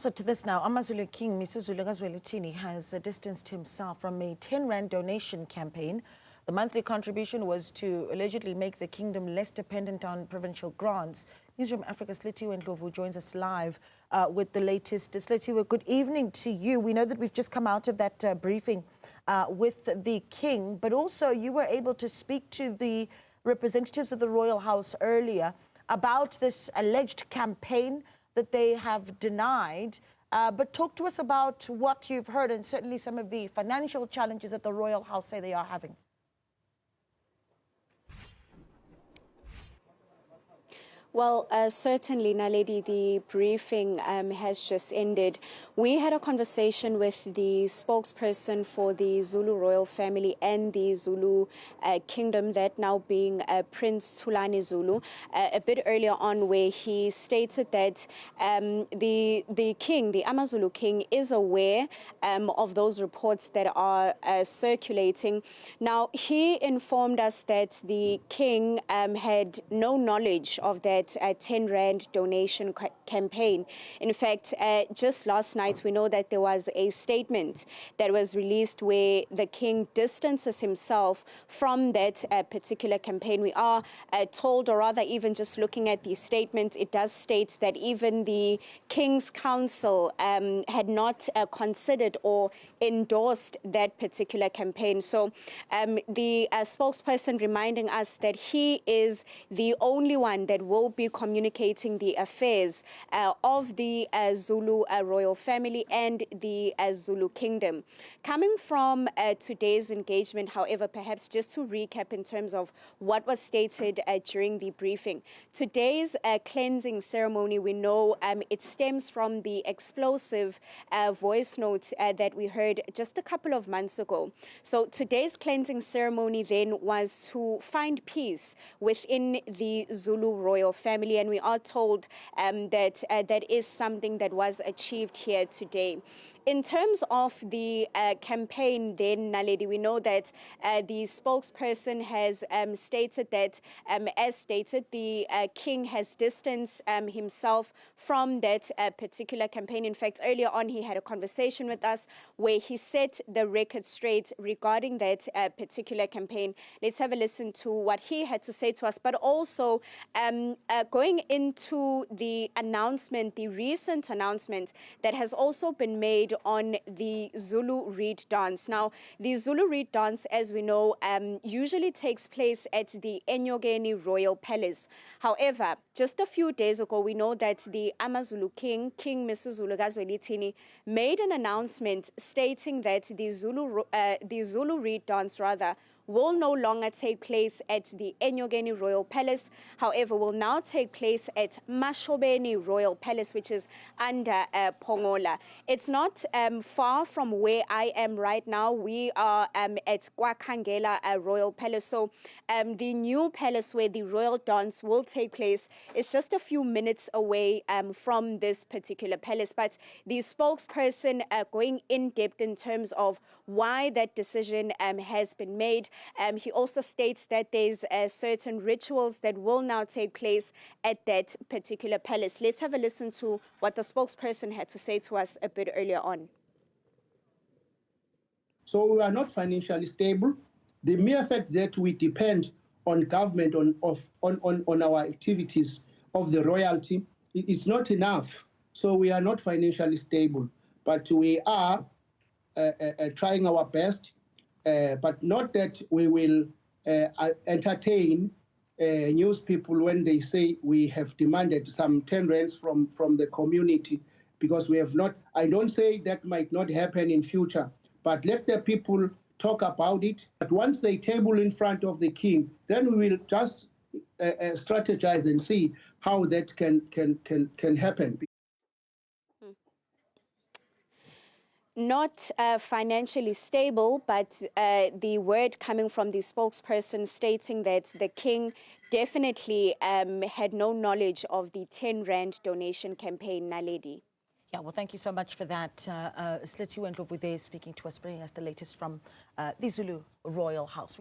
So to this now, AmaZulu King Misuzulu has distanced himself from a 10 Rand donation campaign. The monthly contribution was to allegedly make the kingdom less dependent on provincial grants. Newzroom Afrika's Ndlovu joins us live with the latest. Slitiwe, good evening to you. We know that we've just come out of that briefing with the king, but also you were able to speak to the representatives of the royal house earlier about this alleged campaign that they have denied. But talk to us about what you've heard and certainly some of the financial challenges that the royal house say they are having. Well, certainly, Naledi, the briefing has just ended. We had a conversation with the spokesperson for the Zulu royal family and the Zulu kingdom, that now being Prince Thulani Zulu, a bit earlier on, where he stated that the king, the AmaZulu king, is aware of those reports that are circulating. Now, he informed us that the king had no knowledge of that 10 Rand donation campaign. In fact, just last night, we know that there was a statement that was released where the king distances himself from that particular campaign. We are told, or rather even just looking at the statement, it does state that even the King's Council had not considered or endorsed that particular campaign. So the spokesperson reminding us that he is the only one that will be communicating the affairs of the Zulu royal family and the Zulu kingdom. Coming from today's engagement, however, perhaps just to recap in terms of what was stated during the briefing, today's cleansing ceremony, we know it stems from the explosive voice note that we heard just a couple of months ago. So today's cleansing ceremony then was to find peace within the Zulu royal family, and we are told that that is something that was achieved here today. In terms of the campaign then, Naledi, we know that the spokesperson has stated that, as stated, the king has distanced himself from that particular campaign. In fact, earlier on, he had a conversation with us where he set the record straight regarding that particular campaign. Let's have a listen to what he had to say to us, but also going into the announcement, the recent announcement that has also been made on the Zulu Reed dance. Now, the Zulu Reed dance, as we know, usually takes place at the Enyogeni Royal Palace. However, just a few days ago, we know that the AmaZulu King, King Misuzulu, made an announcement stating that the Zulu Reed dance, will no longer take place at the Enyogeni Royal Palace. However, will now take place at Mashobeni Royal Palace, which is under Pongola. It's not far from where I am right now. We are at Kwakangela Royal Palace. So the new palace where the royal dance will take place is just a few minutes away from this particular palace. But the spokesperson going in depth in terms of why that decision has been made. He also states that there's certain rituals that will now take place at that particular palace. Let's have a listen to what the spokesperson had to say to us a bit earlier on. So we are not financially stable. The mere fact that we depend on government, on our activities of the royalty, is not enough. So we are not financially stable, but we are trying our best. But not that we will entertain news people when they say we have demanded some 10 rands from the community, because we have not. I don't say that might not happen in future, but let the people talk about it. But once they table in front of the king, then we will just strategize and see how that can happen. Not financially stable, but the word coming from the spokesperson stating that the king definitely had no knowledge of the 10 Rand donation campaign, Naledi. Yeah, well, thank you so much for that. Slitiwe Ndlovu there speaking to us, bringing us the latest from the Zulu Royal House.